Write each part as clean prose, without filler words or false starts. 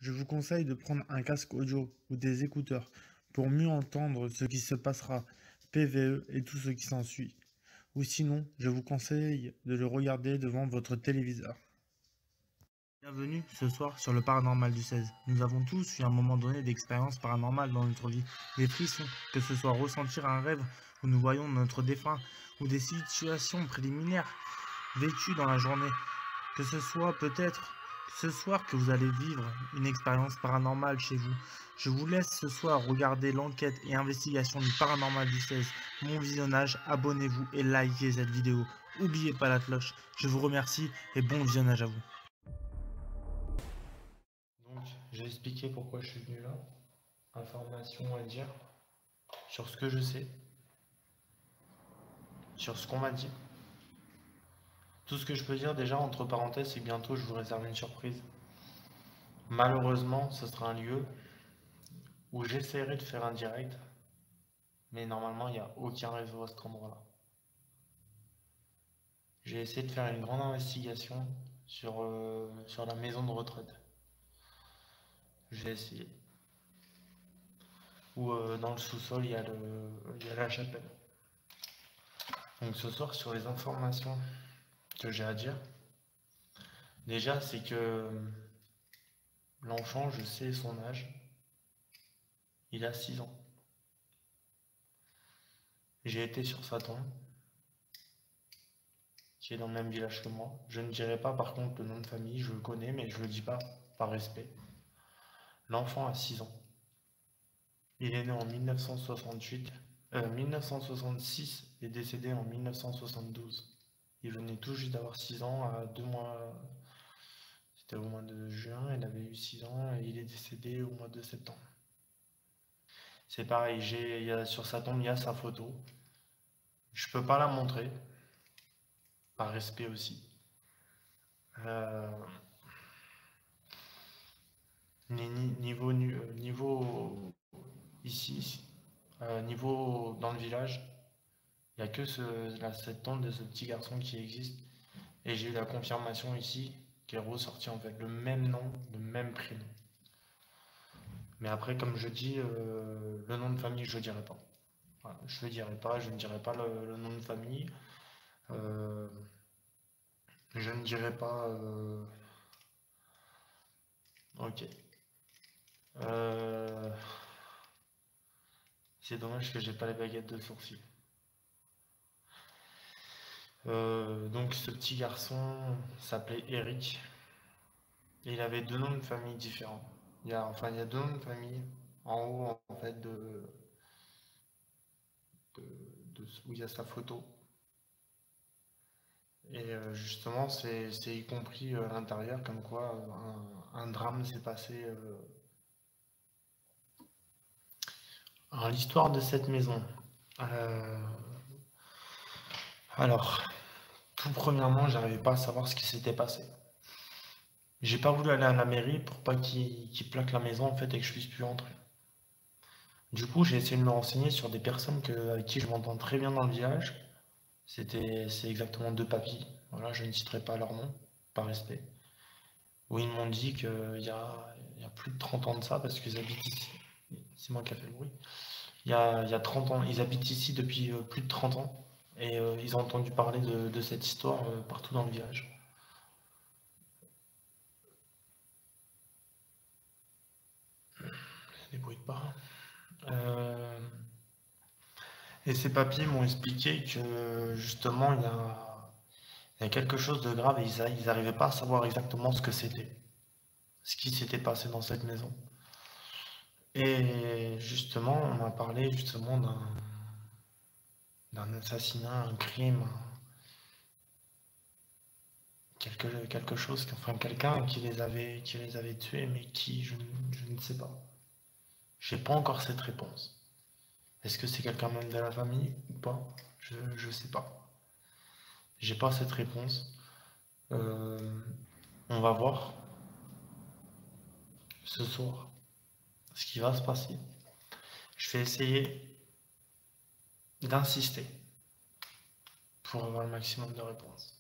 je vous conseille de prendre un casque audio ou des écouteurs pour mieux entendre ce qui se passera, PVE et tout ce qui s'ensuit. Ou sinon, je vous conseille de le regarder devant votre téléviseur. Bienvenue ce soir sur le paranormal du 16. Nous avons tous eu un moment donné d'expérience paranormale dans notre vie. Des frissons, que ce soit ressentir un rêve où nous voyons notre défunt, ou des situations préliminaires vécues dans la journée. Que ce soit peut-être ce soir que vous allez vivre une expérience paranormale chez vous. Je vous laisse ce soir regarder l'enquête et investigation du paranormal du 16. Mon visionnage, abonnez-vous et likez cette vidéo. N'oubliez pas la cloche. Je vous remercie et bon visionnage à vous. Donc, j'ai expliqué pourquoi je suis venu là. Information à dire sur ce que je sais, sur ce qu'on m'a dit. Tout ce que je peux dire déjà, entre parenthèses, c'est que bientôt je vous réserve une surprise. Malheureusement, ce sera un lieu où j'essaierai de faire un direct, mais normalement, il n'y a aucun réseau à cet endroit-là. J'ai essayé de faire une grande investigation sur la maison de retraite. J'ai essayé. Où dans le sous-sol, il y a la chapelle. Donc ce soir, sur les informations que j'ai à dire, déjà, c'est que l'enfant, je sais son âge, il a 6 ans. J'ai été sur sa tombe, qui est dans le même village que moi. Je ne dirai pas par contre le nom de famille, je le connais, mais je ne le dis pas par respect. L'enfant a 6 ans. Il est né en 1966 et décédé en 1972. Il venait tout juste d'avoir 6 ans à 2 mois. C'était au mois de juin, il avait eu 6 ans et il est décédé au mois de septembre. C'est pareil, sur sa tombe, il y a sa photo. Je peux pas la montrer, par respect aussi. Euh, niveau ici, niveau dans le village, il n'y a que cette tombe de ce petit garçon qui existe. Et j'ai eu la confirmation ici qu'il est ressorti en fait le même nom, le même prénom. Mais après, comme je dis, le nom de famille, je ne dirai pas. Voilà, je ne dirai pas, je ne dirai pas le nom de famille. Euh, je ne dirai pas. Ok. Euh, c'est dommage que j'ai pas les baguettes de sourcils. Donc ce petit garçon s'appelait Eric et il avait deux noms de famille différents. Il y a deux noms de famille en haut en fait où il y a sa photo. Et justement c'est y compris à l'intérieur comme quoi un drame s'est passé dans l'histoire de cette maison. Euh, alors, tout premièrement, j'arrivais pas à savoir ce qui s'était passé. J'ai pas voulu aller à la mairie pour pas qu'ils plaquent la maison en fait et que je puisse plus entrer. Du coup, j'ai essayé de me renseigner sur des personnes avec qui je m'entends très bien dans le village. C'est exactement deux papis. Voilà, je ne citerai pas leur nom, par respect. Où ils m'ont dit il y a plus de 30 ans de ça, parce qu'ils habitent ici. C'est moi qui ai fait le bruit. Il y a 30 ans, ils habitent ici depuis plus de 30 ans. Et ils ont entendu parler de cette histoire partout dans le village. Des bruits de pas. Euh, et ces papiers m'ont expliqué que justement il y a quelque chose de grave et ils n'arrivaient pas à savoir exactement ce que c'était, ce qui s'était passé dans cette maison. Et justement, on m'a parlé justement d'un assassinat, un crime, quelque chose, enfin quelqu'un qui les avait tués, mais qui, je ne sais pas. J'ai pas encore cette réponse. Est-ce que c'est quelqu'un même de la famille ou pas? Je sais pas. J'ai pas cette réponse. Euh, on va voir ce soir ce qui va se passer. Je vais essayer d'insister pour avoir le maximum de réponses.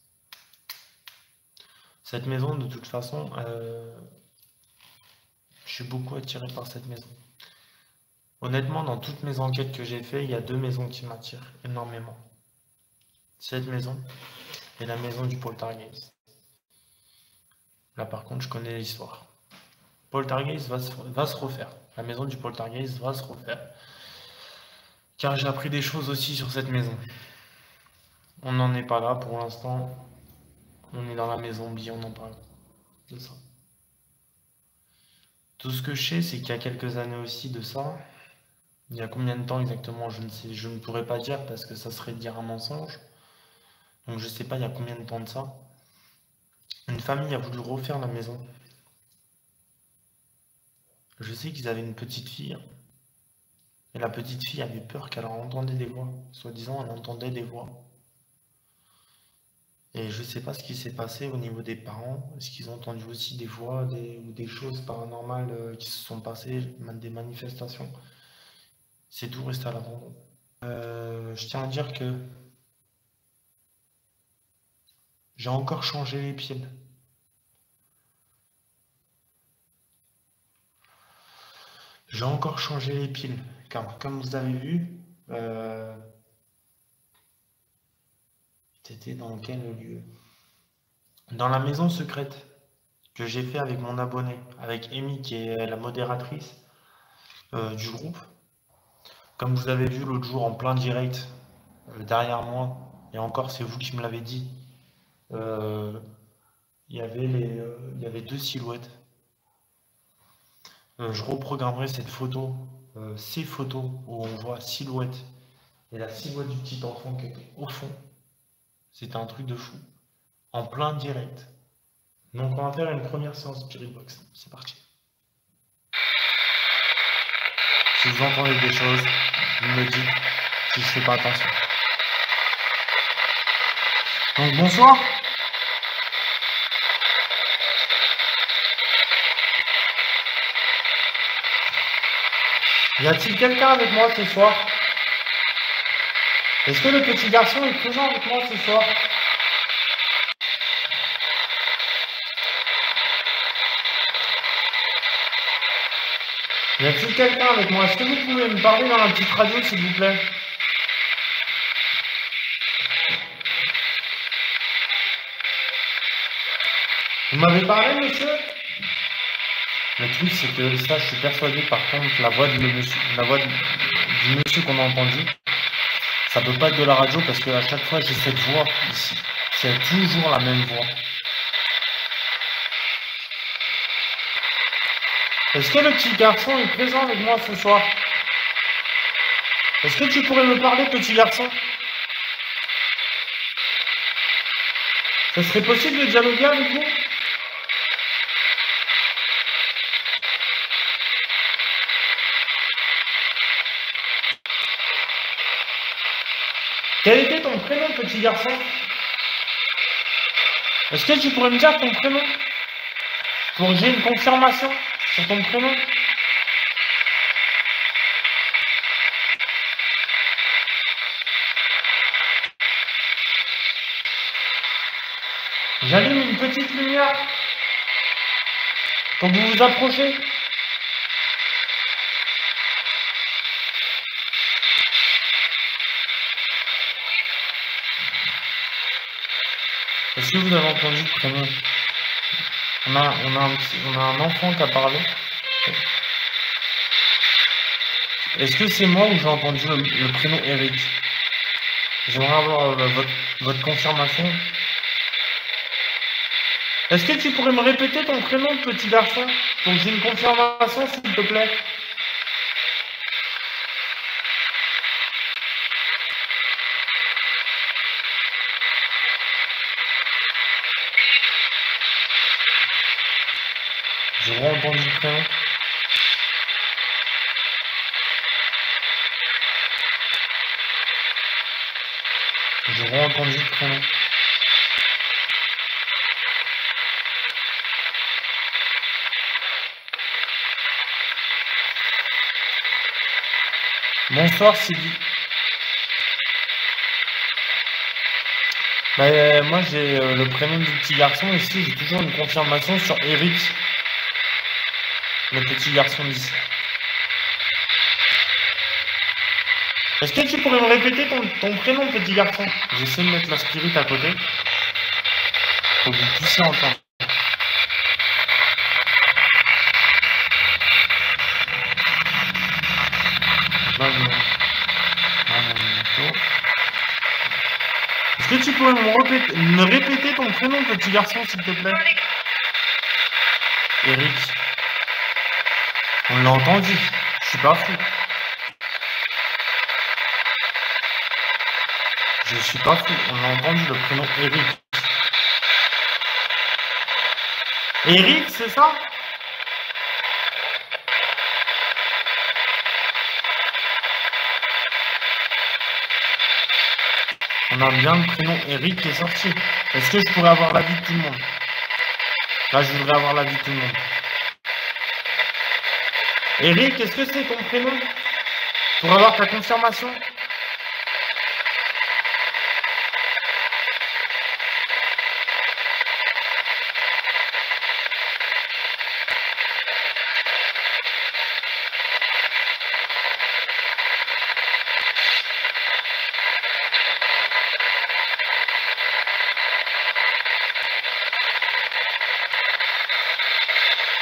Cette maison, de toute façon, suis beaucoup attiré par cette maison. Honnêtement, dans toutes mes enquêtes que j'ai faites, il y a 2 maisons qui m'attirent énormément. Cette maison et la maison du Poltergeist. Là, par contre, je connais l'histoire. Poltergeist va se refaire. La maison du Poltergeist va se refaire. Car j'ai appris des choses aussi sur cette maison. On n'en est pas là pour l'instant. On est dans la maison B, on en parle de ça. Tout ce que je sais, c'est qu'il y a quelques années aussi de ça. Il y a combien de temps exactement, je ne sais, je ne pourrais pas dire parce que ça serait dire un mensonge. Donc je sais pas il y a combien de temps de ça. Une famille a voulu refaire la maison. Je sais qu'ils avaient une petite fille. Et la petite fille avait peur qu'elle entendait des voix. Soi-disant, elle entendait des voix. Et je sais pas ce qui s'est passé au niveau des parents. Est-ce qu'ils ont entendu aussi des voix ou des choses paranormales qui se sont passées, des manifestations. C'est tout resté à l'abandon. Je tiens à dire que j'ai encore changé les piles. J'ai encore changé les piles, car comme vous avez vu, c'était dans quel lieu? Dans la maison secrète que j'ai fait avec mon abonné, avec Amy qui est la modératrice du groupe. Comme vous avez vu l'autre jour en plein direct, derrière moi, et encore c'est vous qui me l'avez dit, il y avait 2 silhouettes. Je reprogrammerai cette photo, ces photos où on voit silhouette et la silhouette du petit enfant qui était au fond. C'était un truc de fou. En plein direct. Donc on va faire une première séance Spirit Box. C'est parti. Si vous entendez des choses, vous me dites si je fais pas attention. Donc bonsoir. Y a-t-il quelqu'un avec moi ce soir? Est-ce que le petit garçon est présent avec moi ce soir? Y a-t-il quelqu'un avec moi? Est-ce que vous pouvez me parler dans la petite radio, s'il vous plaît? Vous m'avez parlé, monsieur? Le truc, c'est que ça, je suis persuadé, par contre, la voix du monsieur qu'on a entendu, ça peut pas être de la radio parce qu'à chaque fois, j'ai cette voix ici. C'est toujours la même voix. Est-ce que le petit garçon est présent avec moi ce soir? Est-ce que tu pourrais me parler, petit garçon? Ça serait possible de dialoguer avec vous? Quel était ton prénom, petit garçon? Est-ce que tu pourrais me dire ton prénom? Pour que j'ai une confirmation sur ton prénom? J'allume une petite lumière quand vous vous approchez. Est-ce que vous avez entendu le prénom? On a un enfant qui a parlé. Est-ce que c'est moi ou j'ai entendu le prénom Eric? J'aimerais avoir votre confirmation. Est-ce que tu pourrais me répéter ton prénom, petit garçon, pour que j'ai une confirmation, s'il te plaît? J'ai entendu le prénom. J'ai entendu le prénom. Bonsoir Sylvie. Moi j'ai le prénom du petit garçon ici, j'ai toujours une confirmation sur Eric. le petit garçon d'ici. Est-ce que tu pourrais me répéter ton prénom, petit garçon? J'essaie de mettre la spirit à côté. Faut que vous puissiez entendre. Est-ce que tu pourrais me répéter ton prénom, petit garçon, s'il te plaît? Eric. On l'a entendu. Je suis pas fou. Je suis pas fou. On a entendu le prénom Eric. Eric, c'est ça? On a bien le prénom Eric qui est sorti. Est-ce que je pourrais avoir l'avis de tout le monde? Là, je voudrais avoir l'avis de tout le monde. Eric, est-ce que c'est ton prénom? Pour avoir ta confirmation?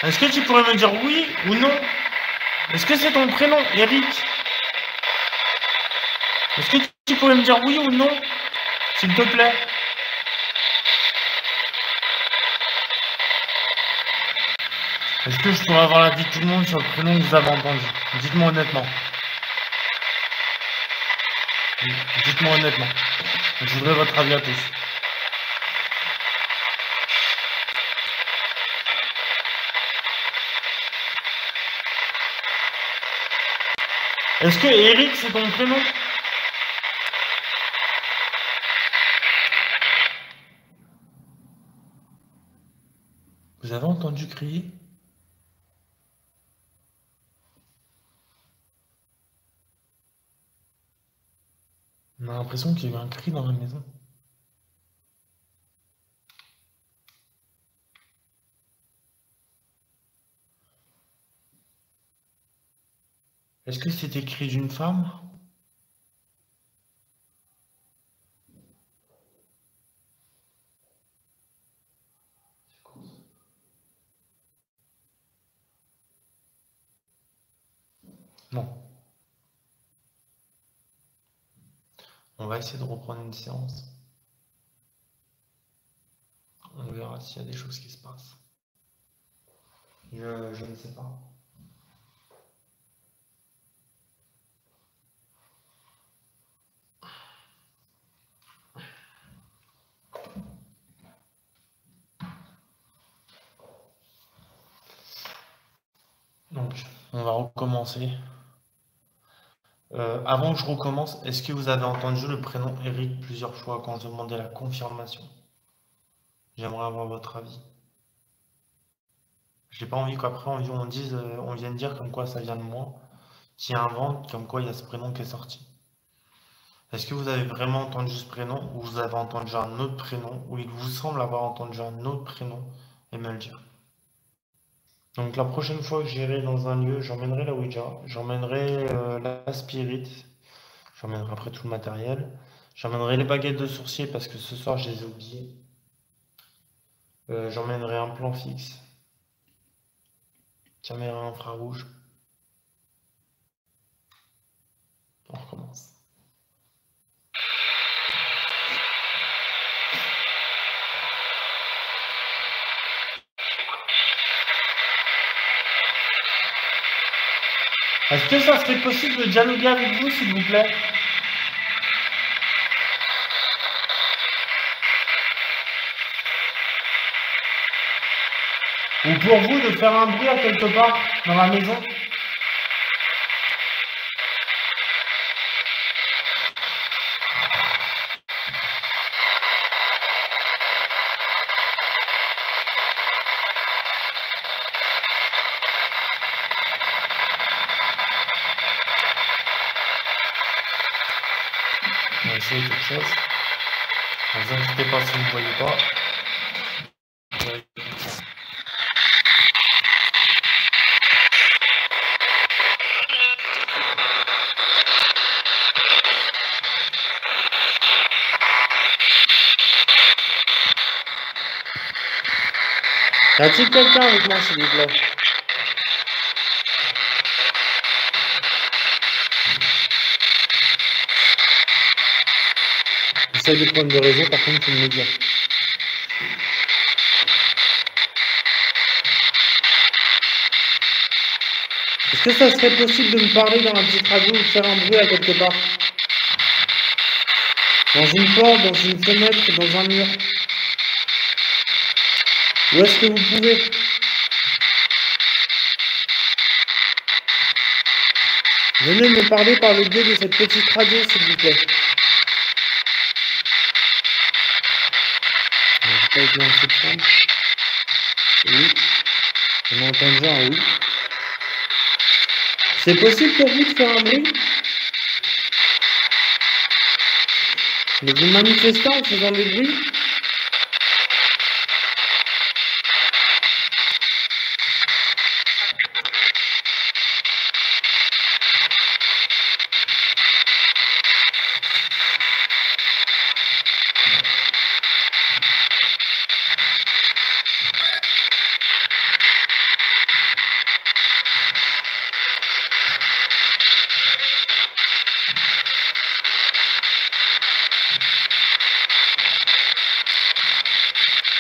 Est-ce que tu pourrais me dire oui ou non? Est-ce que c'est ton prénom, Eric? Est-ce que tu pourrais me dire oui ou non, s'il te plaît? Est-ce que je pourrais avoir l'avis de tout le monde sur le prénom que vous avez entendu? Dites-moi honnêtement. Dites-moi honnêtement. Je voudrais votre avis à tous. Est-ce que Eric, c'est ton prénom? Vous avez entendu crier? On a l'impression qu'il y a eu un cri dans la maison. Est-ce que c'était le cri d'une femme? Non. On va essayer de reprendre une séance. On verra s'il y a des choses qui se passent. Je ne sais pas. Donc, on va recommencer. Avant que je recommence, est-ce que vous avez entendu le prénom Eric plusieurs fois quand je demandais la confirmation? J'aimerais avoir votre avis. J'ai pas envie qu'après on vienne dire comme quoi ça vient de moi, qui invente comme quoi il y a ce prénom qui est sorti. Est-ce que vous avez vraiment entendu ce prénom ou vous avez entendu un autre prénom ou il vous semble avoir entendu un autre prénom et me le dire? Donc la prochaine fois que j'irai dans un lieu, j'emmènerai la Ouija, j'emmènerai la spirit, j'emmènerai après tout le matériel, j'emmènerai les baguettes de sourcier parce que ce soir je les ai oubliées. J'emmènerai un plan fixe, caméra infrarouge. On recommence. Est-ce que ça serait possible de dialoguer avec vous, s'il vous plaît? Ou pour vous de faire un bruit à quelque part dans la maison? On va essayer quelque chose. Ne vous inquiétez pas si vous ne voyez pas. Y a-t-il quelqu'un avec moi, s'il vous plaît? J'essaie de prendre de réseau, par contre, faut me le dire. Est-ce que ça serait possible de me parler dans la petite radio ou de faire un bruit à quelque part? Dans une porte, dans une fenêtre, dans un mur? Où est-ce que vous pouvez? Venez me parler par le biais de cette petite radio, s'il vous plaît. J'ai pas été en septembre. Oui. On entend déjà un oui. C'est possible pour vous de faire un bruit? Mais vous manifestez en faisant des bruits?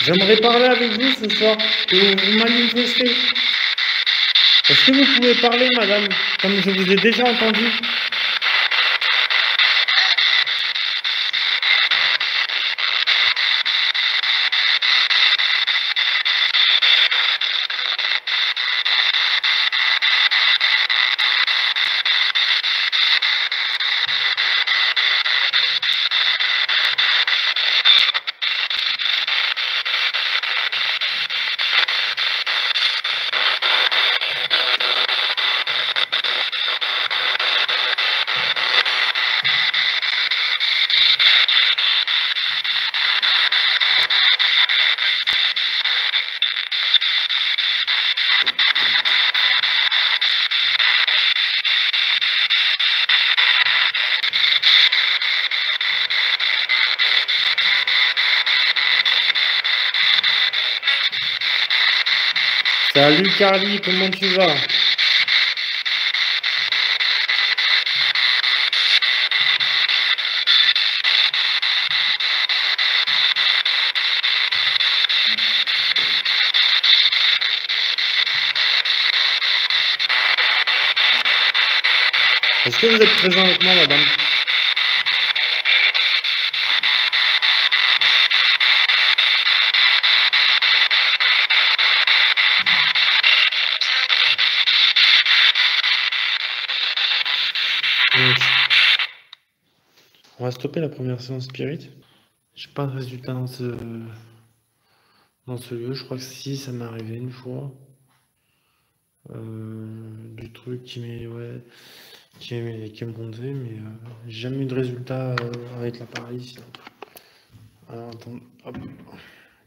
J'aimerais parler avec vous ce soir et vous manifestez. Est-ce que vous pouvez parler, madame, comme je vous ai déjà entendu? Salut Carly, comment tu vas? Est-ce que vous êtes présent avec moi, madame? Donc, on va stopper la première séance spirit. J'ai pas de résultat dans ce lieu. Je crois que si, ça m'est arrivé une fois. Du truc qui m'est monté, mais j'ai jamais eu de résultat avec l'appareil ici. Alors attends, hop,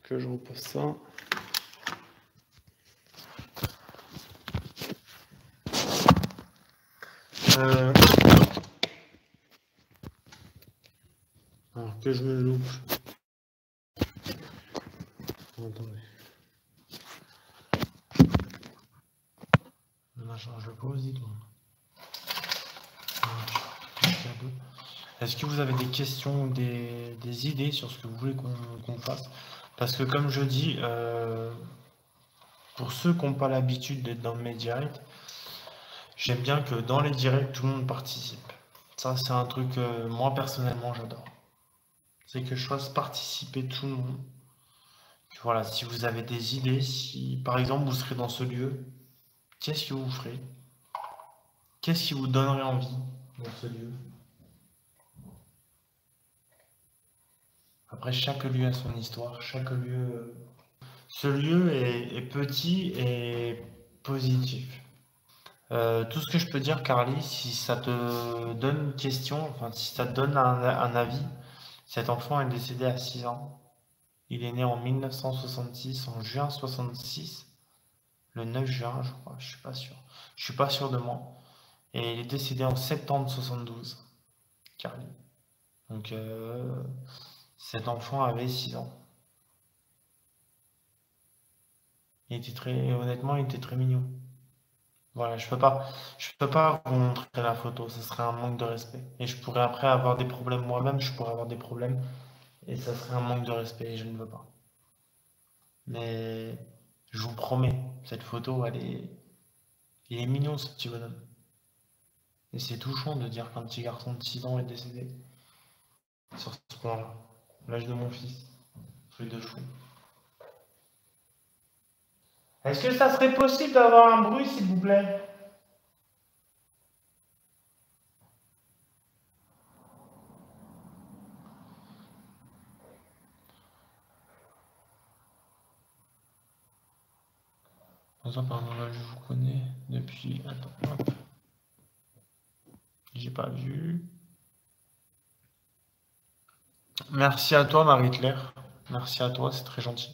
que je repose ça. Alors que je me loupe. Attendez. Là, je pose, dis-toi. Est-ce que vous avez des questions ou des idées sur ce que vous voulez qu'on fasse? Parce que comme je dis, pour ceux qui n'ont pas l'habitude d'être dans mes directs, j'aime bien que dans les directs, tout le monde participe. Ça, c'est un truc que moi, personnellement, j'adore. C'est que je fasse participer tout le monde. Que voilà, si vous avez des idées, si par exemple vous serez dans ce lieu, qu'est-ce que vous ferez? Qu'est-ce qui vous donnerait envie dans ce lieu? Après, chaque lieu a son histoire, chaque lieu... Ce lieu est petit et positif. Tout ce que je peux dire, Carly, si ça te donne une question, enfin si ça te donne un avis, cet enfant est décédé à 6 ans. Il est né en 1966, en juin 66, le 9 juin, je crois, je suis pas sûr. Je suis pas sûr de moi. Et il est décédé en septembre 72, Carly. Donc cet enfant avait 6 ans. honnêtement, il était très mignon. Voilà, je peux pas vous montrer la photo, ce serait un manque de respect. Et je pourrais après avoir des problèmes moi-même, je pourrais avoir des problèmes, et ça serait un manque de respect, et je ne veux pas. Mais je vous promets, cette photo, il est mignon ce petit bonhomme. Et c'est touchant de dire qu'un petit garçon de 6 ans est décédé sur ce point-là. L'âge de mon fils. Truc de fou. Est-ce que ça serait possible d'avoir un bruit, s'il vous plaît? Bonsoir, paranormal, je vous connais depuis. Attends, hop. J'ai pas vu. Merci à toi, Marie-Claire. Merci à toi, c'est très gentil.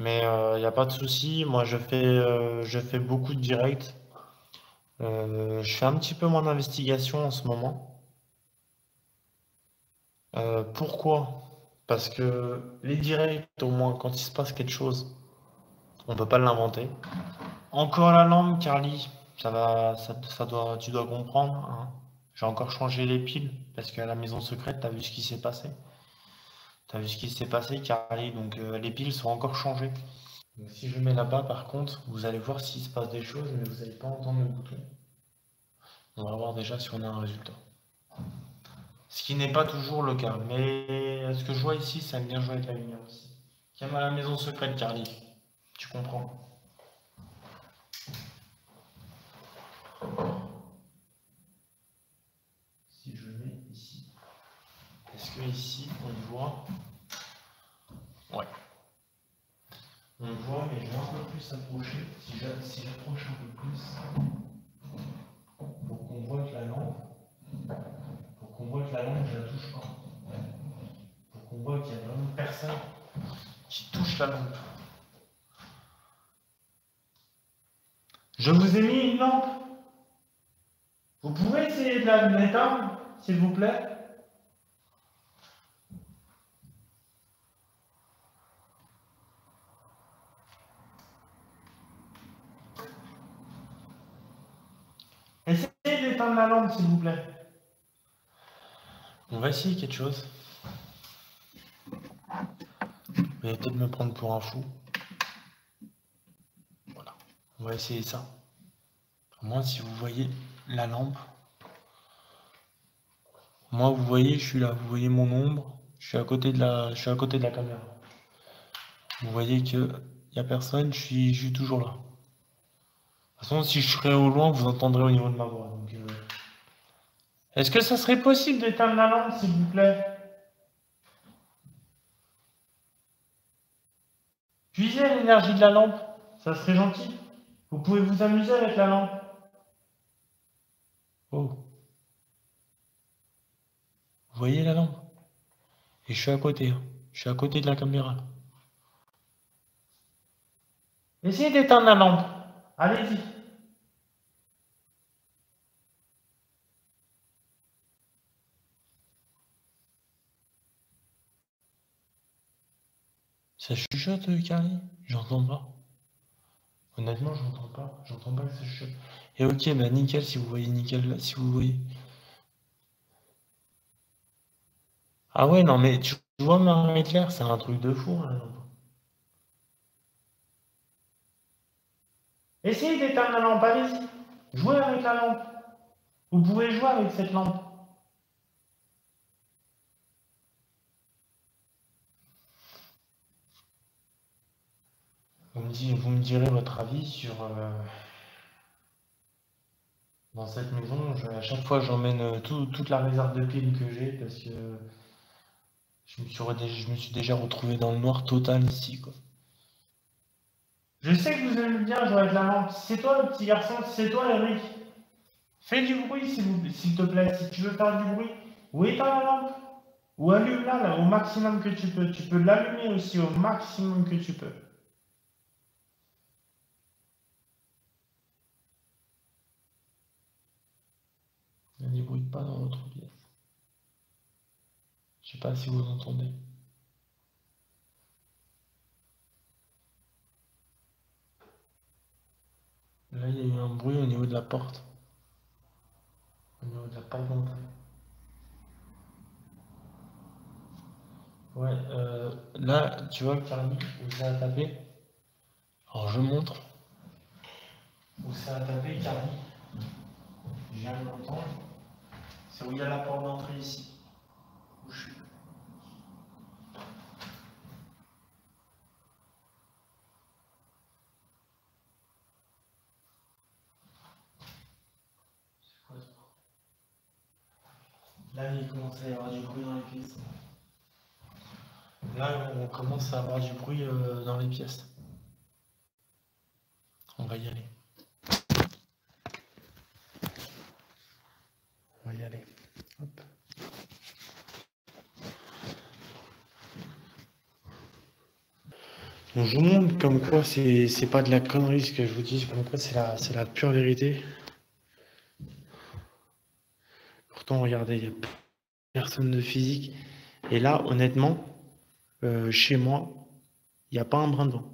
Mais il n'y a pas de souci. Moi, je fais beaucoup de directs. Je fais un petit peu moins d'investigation en ce moment. Pourquoi? Parce que les directs, au moins, quand il se passe quelque chose, on peut pas l'inventer. Encore la lampe, Carly. Tu dois comprendre, hein. J'ai encore changé les piles parce qu'à la maison secrète, t'as vu ce qui s'est passé. T'as vu ce qui s'est passé, Carly. Donc les piles sont encore changées. Donc, si je mets là-bas, par contre, vous allez voir s'il se passe des choses, mais vous n'allez pas entendre le bouton. On va voir déjà si on a un résultat. Ce qui n'est pas toujours le cas. Mais ce que je vois ici, ça aime bien jouer avec la lumière aussi. Viens à la maison secrète, Carly. Tu comprends. Si je mets ici. Est-ce que ici, on voit? Ouais. On voit, mais je vais un peu plus s'approcher. Si j'approche un peu plus, pour qu'on voit que la lampe, je la touche pas. Pour qu'on voit qu'il y a vraiment personne qui touche la lampe. Je vous ai mis une lampe. Vous pouvez essayer de l'éteindre, s'il vous plaît? Essayez d'éteindre la lampe, s'il vous plaît. On va essayer quelque chose. Vous allez peut-être me prendre pour un fou. Voilà. On va essayer ça. Moi, si vous voyez la lampe, moi, vous voyez, je suis là. Vous voyez mon ombre. Je suis à côté de la caméra. Vous voyez que il y a personne. Je suis toujours là. De toute façon, si je serais au loin, vous entendrez au niveau de ma voix. Donc, est-ce que ça serait possible d'éteindre la lampe, s'il vous plaît? Puisez l'énergie de la lampe. Ça serait gentil. Vous pouvez vous amuser avec la lampe. Oh. Vous voyez la lampe? Et je suis à côté. Hein. Je suis à côté de la caméra. Essayez d'éteindre la lampe. Allez-y. Ça chuchote, Carly? J'entends pas. Honnêtement, j'entends pas. J'entends pas que ça chuchote. Et ok, bah nickel si vous voyez nickel là, si vous voyez. Ah ouais, non mais tu vois Marie-Claire, c'est un truc de fou, hein. Essayez d'éteindre la lampe, allez-y. Jouez avec la lampe. Vous pouvez jouer avec cette lampe. Vous me direz votre avis sur... dans cette maison, à chaque fois j'emmène toute la réserve de piles que j'ai parce que je me suis déjà retrouvé dans le noir total ici, quoi. Je sais que vous aimez bien jouer avec la lampe. C'est toi le petit garçon, c'est toi Eric. Fais du bruit s'il te plaît, si tu veux faire du bruit. Ou éteins la lampe, ou allume-la là, au maximum que tu peux. Tu peux l'allumer aussi au maximum que tu peux. Ne débrouille pas dans votre pièce. Je sais pas si vous entendez. Là, il y a eu un bruit au niveau de la porte. Au niveau de la porte d'entrée. Ouais, là, tu vois, Carly, où ça a tapé. Alors, je montre. Où ça a tapé, Carly. Je viens de l'entendre. C'est où il y a la porte d'entrée ici. Où je suis. Là, il commence à y avoir du bruit dans les pièces. Là, on commence à avoir du bruit dans les pièces. On va y aller. On va y aller. Hop. Donc, je vous montre comme quoi c'est pas de la connerie ce que je vous dis, comme quoi c'est la pure vérité. Pourtant, regardez, il n'y a personne de physique. Et là, honnêtement, chez moi, il n'y a pas un brin de vent.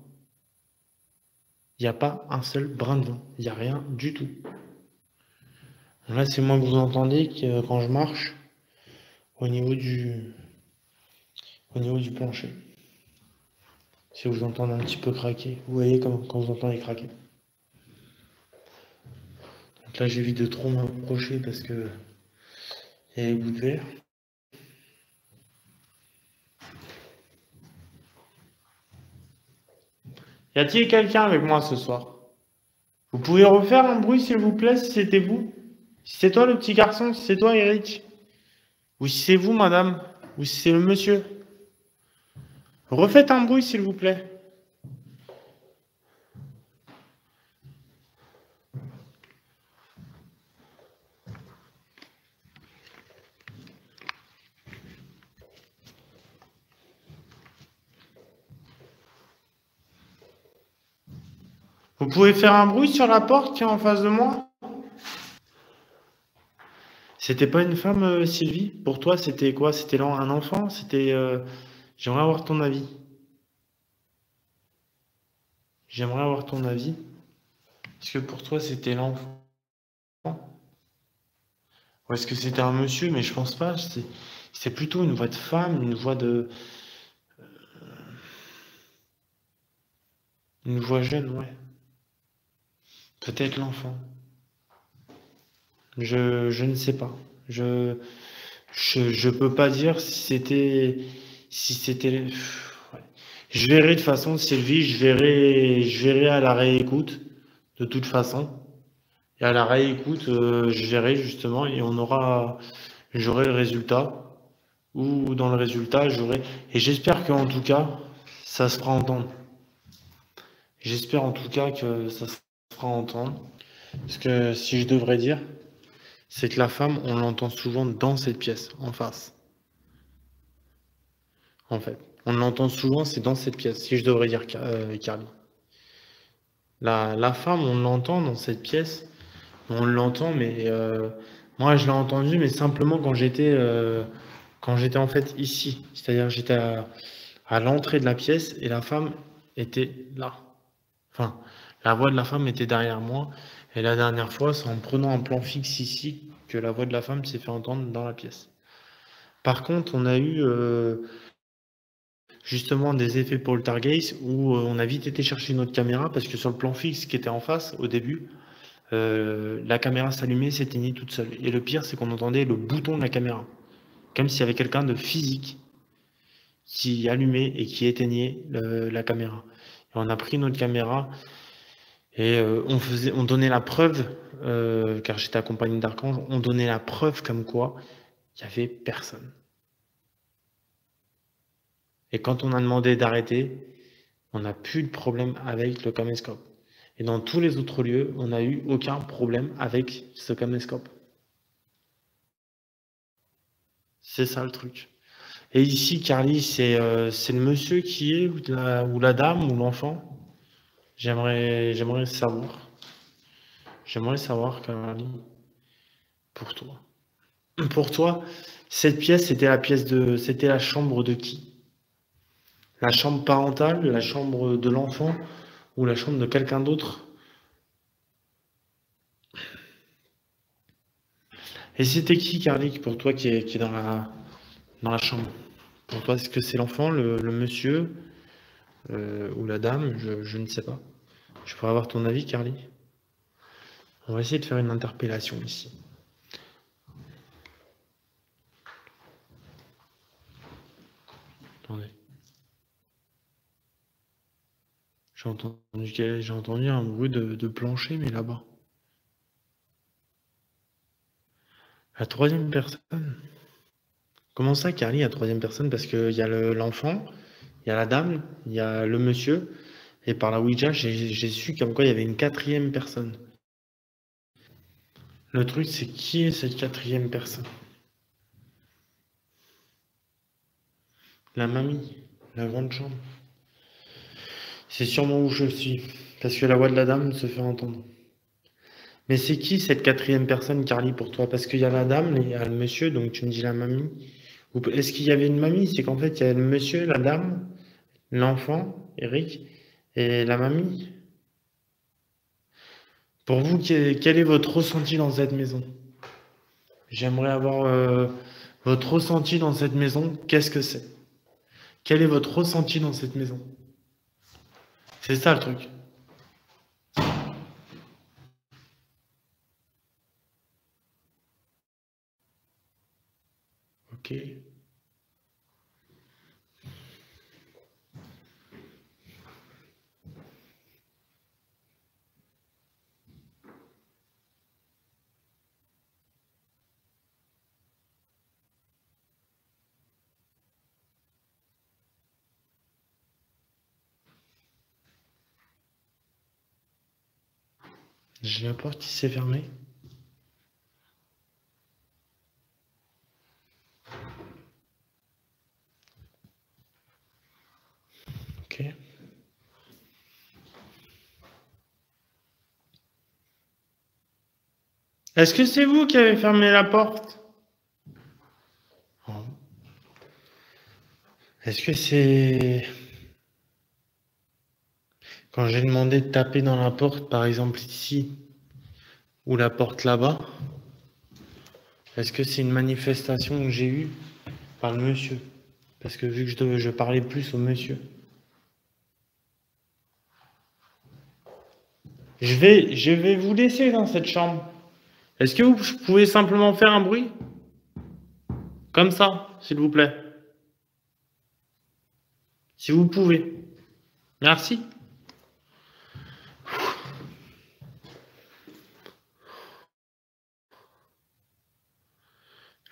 Il n'y a pas un seul brin de vent. Il n'y a rien du tout. Là, c'est moi que vous entendez quand je marche au niveau du plancher. Si vous entendez un petit peu craquer, vous voyez quand vous entendez craquer. Donc là, j'évite de trop m'approcher parce que il y a les bouts de verre. Y a-t-il quelqu'un avec moi ce soir? Vous pouvez refaire un bruit, s'il vous plaît, si c'était vous? Si c'est toi le petit garçon, si c'est toi Eric? Ou si c'est vous, madame? Ou si c'est le monsieur? Refaites un bruit, s'il vous plaît. Vous pouvez faire un bruit sur la porte qui est en face de moi? C'était pas une femme, Sylvie? Pour toi, c'était quoi? C'était un enfant? C'était... J'aimerais avoir ton avis. J'aimerais avoir ton avis. Est-ce que pour toi, c'était l'enfant? Ou est-ce que c'était un monsieur? Mais je pense pas. C'est plutôt une voix de femme, une voix de... Une voix jeune, ouais. Peut-être l'enfant. Je ne sais pas. Je peux pas dire si c'était... Si c'était... Ouais. Je verrai de toute façon, Sylvie, je verrai à la réécoute, de toute façon. Et à la réécoute, je verrai justement et j'aurai le résultat. Ou dans le résultat, j'aurai... Et j'espère qu'en tout cas, ça se fera entendre. J'espère en tout cas que ça se fera entendre. Parce que si je devrais dire, c'est que la femme, on l'entend souvent dans cette pièce, en face. En fait. On l'entend souvent, c'est dans cette pièce, si je devrais dire, Carly. La femme, on l'entend dans cette pièce. On l'entend, mais moi, je l'ai entendu, mais simplement quand j'étais en fait ici. C'est-à-dire j'étais à l'entrée de la pièce et la femme était là. Enfin, la voix de la femme était derrière moi. Et la dernière fois, c'est en prenant un plan fixe ici que la voix de la femme s'est fait entendre dans la pièce. Par contre, on a eu justement des effets poltergeist où on a vite été chercher notre caméra parce que sur le plan fixe qui était en face au début, la caméra s'allumait, s'éteignait toute seule. Et le pire, c'est qu'on entendait le bouton de la caméra. Comme s'il y avait quelqu'un de physique qui allumait et qui éteignait la caméra. Et on a pris notre caméra et on donnait la preuve, car j'étais accompagné d'Archange, on donnait la preuve comme quoi il n'y avait personne. Et quand on a demandé d'arrêter, on n'a plus de problème avec le caméscope. Et dans tous les autres lieux, on n'a eu aucun problème avec ce caméscope. C'est ça le truc. Et ici, Carly, c'est le monsieur qui est, ou la dame, ou l'enfant? J'aimerais savoir. J'aimerais savoir, Carly, pour toi. Pour toi, cette pièce, c'était la chambre de qui? La chambre parentale, la chambre de l'enfant ou la chambre de quelqu'un d'autre? Et c'était qui, Carly, pour toi, qui est dans la chambre? Pour toi, est-ce que c'est l'enfant, le monsieur ou la dame? Je ne sais pas. Je pourrais avoir ton avis, Carly? On va essayer de faire une interpellation ici. Attendez. J'ai entendu un bruit de plancher, mais là-bas. La troisième personne? Comment ça, Carly, la troisième personne? Parce qu'il y a l'enfant, il y a la dame, il y a le monsieur, et par la Ouija, j'ai su comme quoi il y avait une quatrième personne. Le truc, c'est qui est cette quatrième personne? La mamie, la grande chambre. C'est sûrement où je suis, parce que la voix de la dame se fait entendre. Mais c'est qui cette quatrième personne, Carly, pour toi? Parce qu'il y a la dame, il y a le monsieur, donc tu me dis la mamie. Ou est-ce qu'il y avait une mamie? C'est qu'en fait, il y a le monsieur, la dame, l'enfant, Eric, et la mamie. Pour vous, quel est votre ressenti dans cette maison? J'aimerais avoir votre ressenti dans cette maison. Qu'est-ce que c'est? Quel est votre ressenti dans cette maison? C'est ça le truc. Ok. J'ai la porte qui s'est fermée. Ok. Est-ce que c'est vous qui avez fermé la porte? Oh. Est-ce que c'est... Quand j'ai demandé de taper dans la porte, par exemple ici, ou la porte là-bas, est-ce que c'est une manifestation que j'ai eue par le monsieur? Parce que vu que je parlais plus au monsieur. Je vais vous laisser dans cette chambre. Est-ce que vous pouvez simplement faire un bruit? Comme ça, s'il vous plaît. Si vous pouvez. Merci.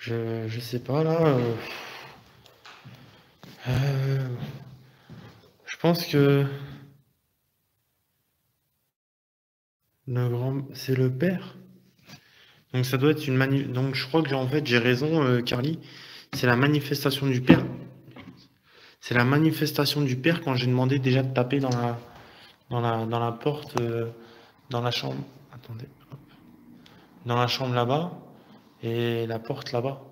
Je sais pas là. Je pense que c'est le père. Donc ça doit être une Donc je crois que en fait j'ai raison, Carly. C'est la manifestation du père. C'est la manifestation du père quand j'ai demandé déjà de taper dans la porte, dans la chambre. Attendez. Hop. Dans la chambre là-bas et la porte là-bas.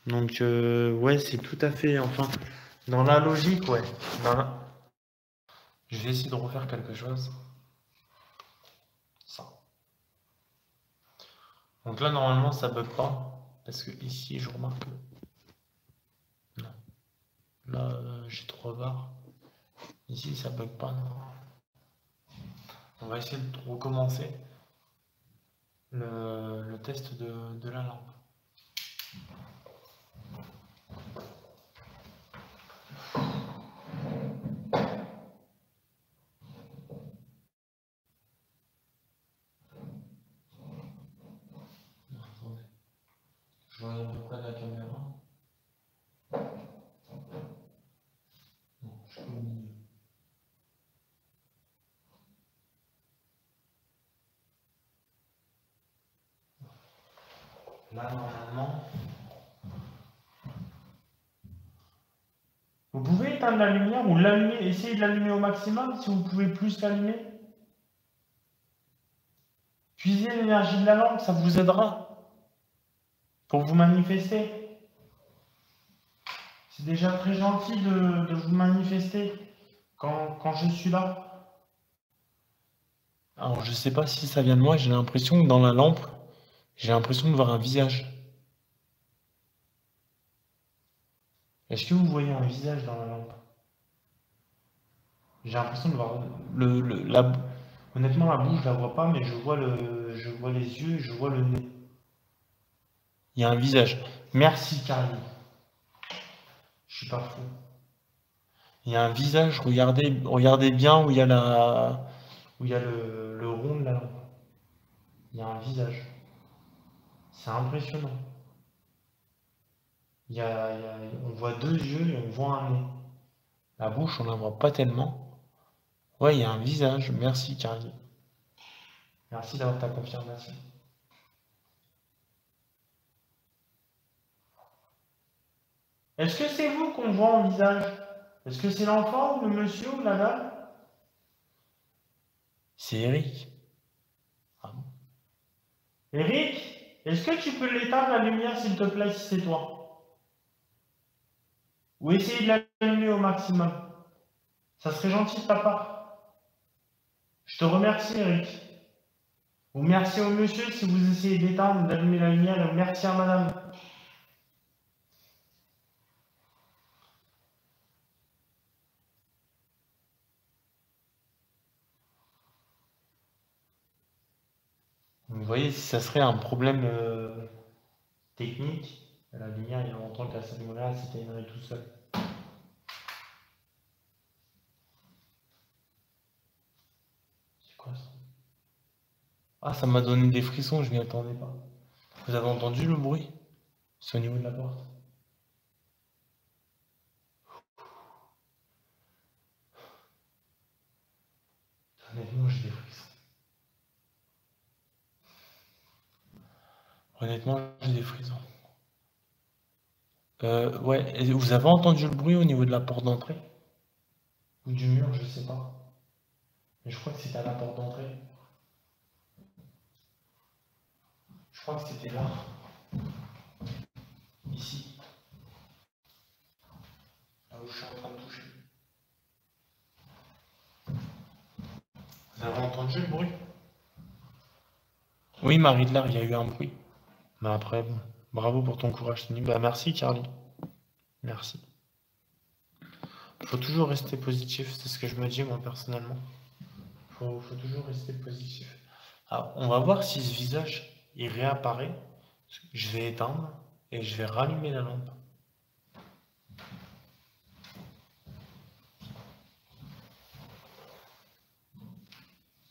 Donc ouais, c'est tout à fait, enfin, dans la logique, ouais. Je vais essayer de refaire quelque chose. Ça. Donc là, normalement, ça bug pas. Parce que ici, je remarque que... Non. Là, j'ai 3 barres. Ici, ça bug pas, non. On va essayer de recommencer le test de la lampe. Je vois à peu près la caméra. Non, je suis au milieu. Là, normalement... Vous pouvez éteindre la lumière ou l'allumer, essayer de l'allumer au maximum si vous pouvez plus l'allumer. Puisez l'énergie de la lampe, ça vous aidera pour vous manifester. C'est déjà très gentil de vous manifester quand je suis là. Alors je sais pas si ça vient de moi, j'ai l'impression que dans la lampe, J'ai l'impression de voir un visage. Est-ce que vous voyez un visage dans la lampe? J'ai l'impression de voir honnêtement la bouche, je la vois pas, mais je vois les yeux, je vois le nez. Il y a un visage. Merci Carly. Je suis pas fou. Il y a un visage. Regardez bien où il y a le rond de la lampe. Il y a un visage. C'est impressionnant. On voit deux yeux et on voit un nez. La bouche, on la voit pas tellement. Ouais, il y a un visage. Merci Carly. Merci d'avoir ta confirmation. Est-ce que c'est vous qu'on voit en visage? Est-ce que c'est l'enfant ou le monsieur ou la dame? C'est Eric. Ah bon? Eric, est-ce que tu peux l'éteindre la lumière s'il te plaît si c'est toi? Ou essayer de l'allumer au maximum. Ça serait gentil de ta part. Je te remercie Eric. Ou merci au monsieur si vous essayez d'éteindre, d'allumer la lumière. Et merci à madame. Vous voyez, si ça serait un problème technique, la lumière, il y a longtemps qu'à ce niveau-là, s'éteindrait tout seul. C'est quoi ça? Ah, ça m'a donné des frissons, je m'y attendais pas. Vous avez entendu le bruit? C'est au niveau de la porte. Honnêtement, j'ai des frissons. Honnêtement, j'ai des frissons. Ouais, et vous avez entendu le bruit au niveau de la porte d'entrée? Ou du mur, je sais pas. Mais je crois que c'était à la porte d'entrée. Je crois que c'était là. Ici. Là où je suis en train de toucher. Vous avez entendu le bruit? Oui, Marie-de-Lar, il y a eu un bruit. Mais après, bon, bravo pour ton courage, Tony. Bah, merci, Carly. Merci. Il faut toujours rester positif, c'est ce que je me dis, moi, personnellement. Faut toujours rester positif. Alors, on va voir si ce visage, il réapparaît. Je vais éteindre et je vais rallumer la lampe.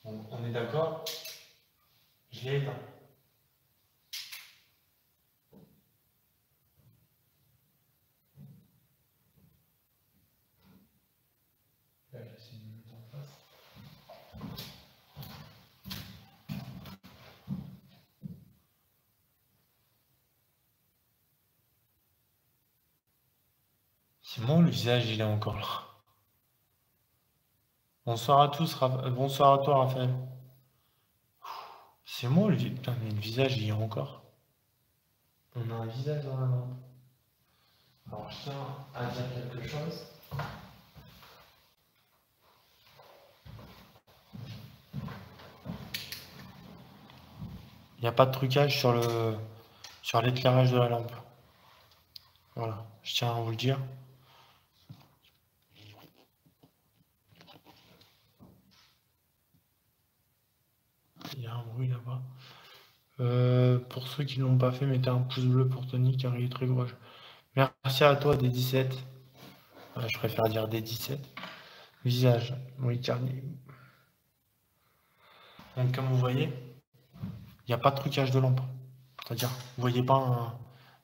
On est d'accord? Je l'ai éteint. Là, j'essaie de me mettre en face. C'est bon, le visage, il est encore là. Bonsoir à tous, bonsoir à toi, Raphaël. C'est moi putain, mais le visage, il y a encore. On a un visage dans la lampe. Alors, je tiens à dire quelque chose. Il n'y a pas de trucage sur l'éclairage de la lampe. Voilà, je tiens à vous le dire. Il y a un bruit là-bas. Pour ceux qui ne l'ont pas fait, mettez un pouce bleu pour Tony car il est très courageux. Merci à toi des 17. Je préfère dire des 17. Visage, oui, Carly. Donc comme vous voyez, il n'y a pas de trucage de lampe. C'est-à-dire, vous voyez pas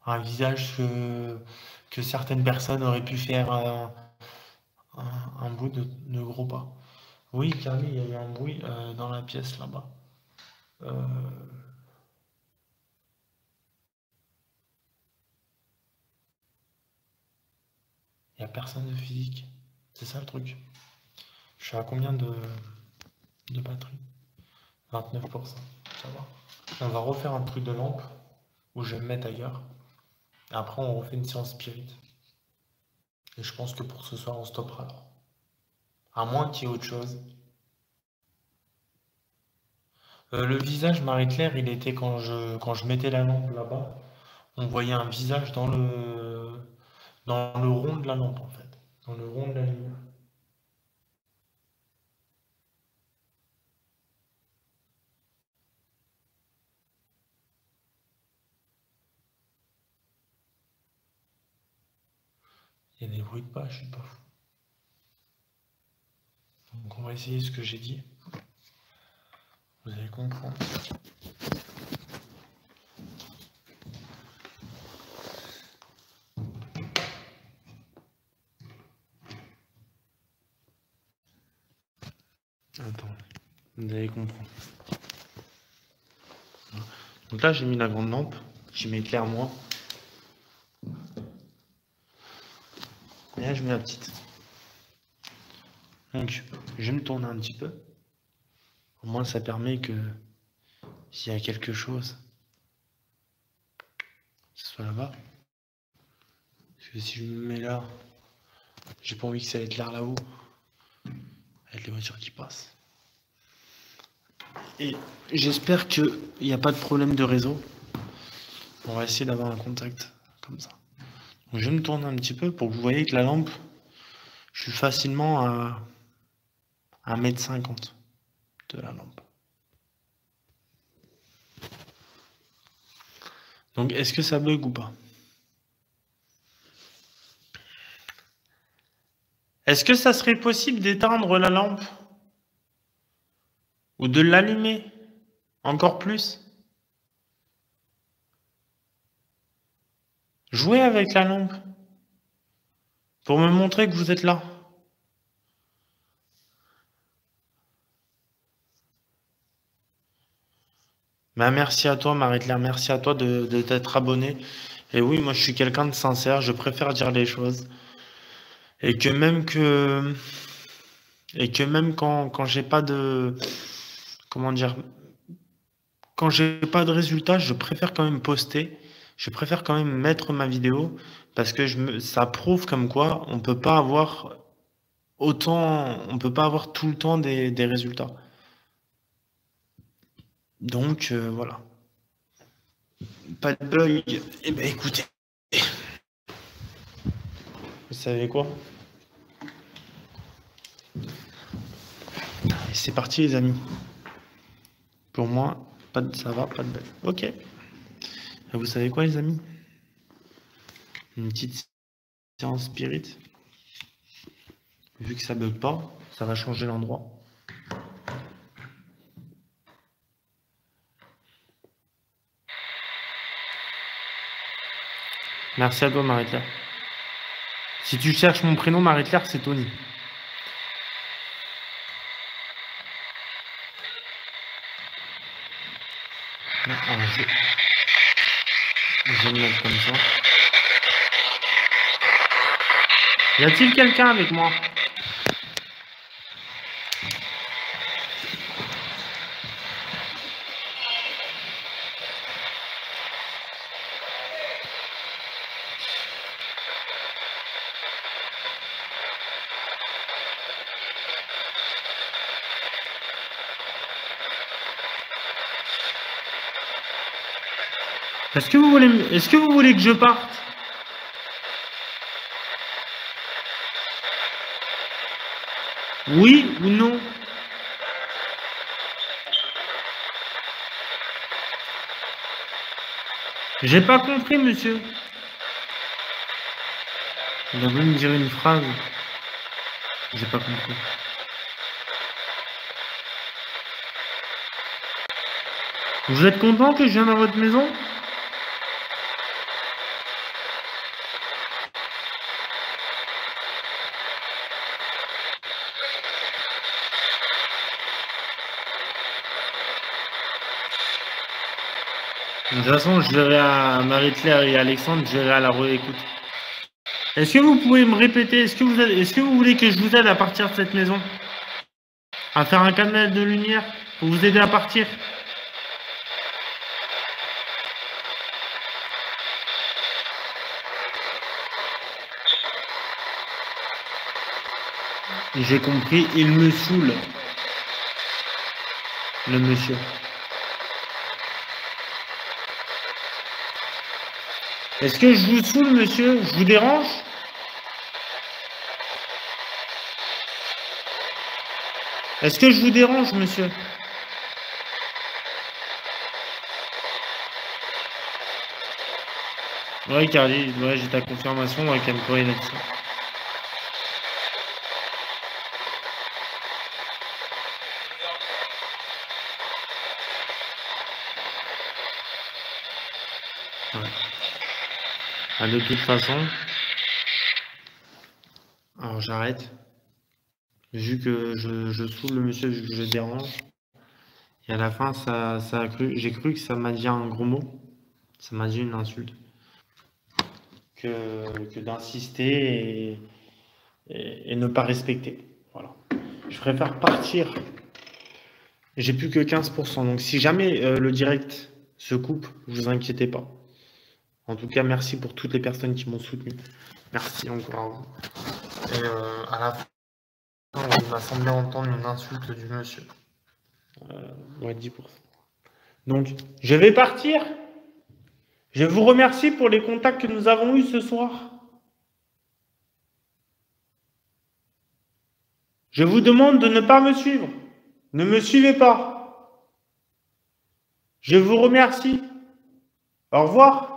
un visage que certaines personnes auraient pu faire un bout de gros pas. Oui, Carly, il y a eu un bruit dans la pièce là-bas. Il n'y a personne de physique. C'est ça le truc. Je suis à combien de batterie? 29%. Ça va. On va refaire un truc de lampe où je vais me mettre ailleurs. Et après, on refait une séance spirit. Et je pense que pour ce soir, on stoppera là. À moins qu'il y ait autre chose. Le visage Marie-Claire, il était quand je mettais la lampe là-bas, on voyait un visage dans le rond de la lampe en fait, dans le rond de la lumière. Il y a des bruits de pas, je suis pas fou. Donc on va essayer ce que j'ai dit. Vous allez comprendre. Attends, vous allez comprendre. Donc là, j'ai mis la grande lampe, j'y mets clairement. Et là, je mets la petite. Donc, je vais me tourner un petit peu. Au moins, ça permet que s'il y a quelque chose, ce soit là-bas. Parce que si je me mets là, j'ai pas envie que ça éclaire là-haut, avec les voitures qui passent. Et j'espère qu'il n'y a pas de problème de réseau. On va essayer d'avoir un contact comme ça. Donc, je vais me tourner un petit peu pour que vous voyez que la lampe, je suis facilement à 1,50 m de la lampe. Donc, est-ce que ça bug ou pas? Est-ce que ça serait possible d'éteindre la lampe? Ou de l'allumer encore plus? Jouez avec la lampe pour me montrer que vous êtes là. Bah, merci à toi, Marie-Claire, merci à toi de t'être abonné. Et oui, moi je suis quelqu'un de sincère, je préfère dire les choses. Et que même quand j'ai pas de, comment dire, quand j'ai pas de résultat, je préfère quand même poster. Je préfère quand même mettre ma vidéo parce que ça prouve comme quoi on peut pas avoir tout le temps des résultats. Donc voilà. Pas de bug. Eh ben écoutez. Vous savez quoi? C'est parti les amis. Pour moi, ça va, pas de bug. Ok. Et vous savez quoi les amis? Une petite séance spirit. Vu que ça bug pas, ça va changer l'endroit. Merci à toi Marie-Claire. Si tu cherches mon prénom Marie-Claire, c'est Tony. Non, alors, je vais me mettre comme ça. Y a-t-il quelqu'un avec moi? Est-ce que vous voulez que je parte? Oui ou non? J'ai pas compris, monsieur. Il a voulu me dire une phrase. J'ai pas compris. Vous êtes content que je vienne dans votre maison? De toute façon, je verrai à Marie-Claire et Alexandre, je verrai à la réécoute. Est-ce que vous pouvez me répéter, est-ce que vous voulez que je vous aide à partir de cette maison? À faire un canal de lumière pour vous aider à partir? J'ai compris, il me saoule, le monsieur. Est-ce que je vous saoule, monsieur? Je vous dérange? Est-ce que je vous dérange, monsieur? Ouais, Carly, ouais, j'ai ta confirmation, ouais, calme-toi, il a dit ça. Ouais. Ah, de toute façon, alors j'arrête. Vu que je saoule le monsieur, vu que je dérange. Et à la fin, j'ai cru que ça m'a dit un gros mot. Ça m'a dit une insulte. Que d'insister et ne pas respecter. Voilà. Je préfère partir. J'ai plus que 15%. Donc si jamais le direct se coupe, vous inquiétez pas. En tout cas, merci pour toutes les personnes qui m'ont soutenu. Merci encore à vous. Et à la fin, il m'a semblé entendre une insulte du monsieur. Ouais, 10%. Donc, je vais partir. Je vous remercie pour les contacts que nous avons eus ce soir. Je vous demande de ne pas me suivre. Ne me suivez pas. Je vous remercie. Au revoir.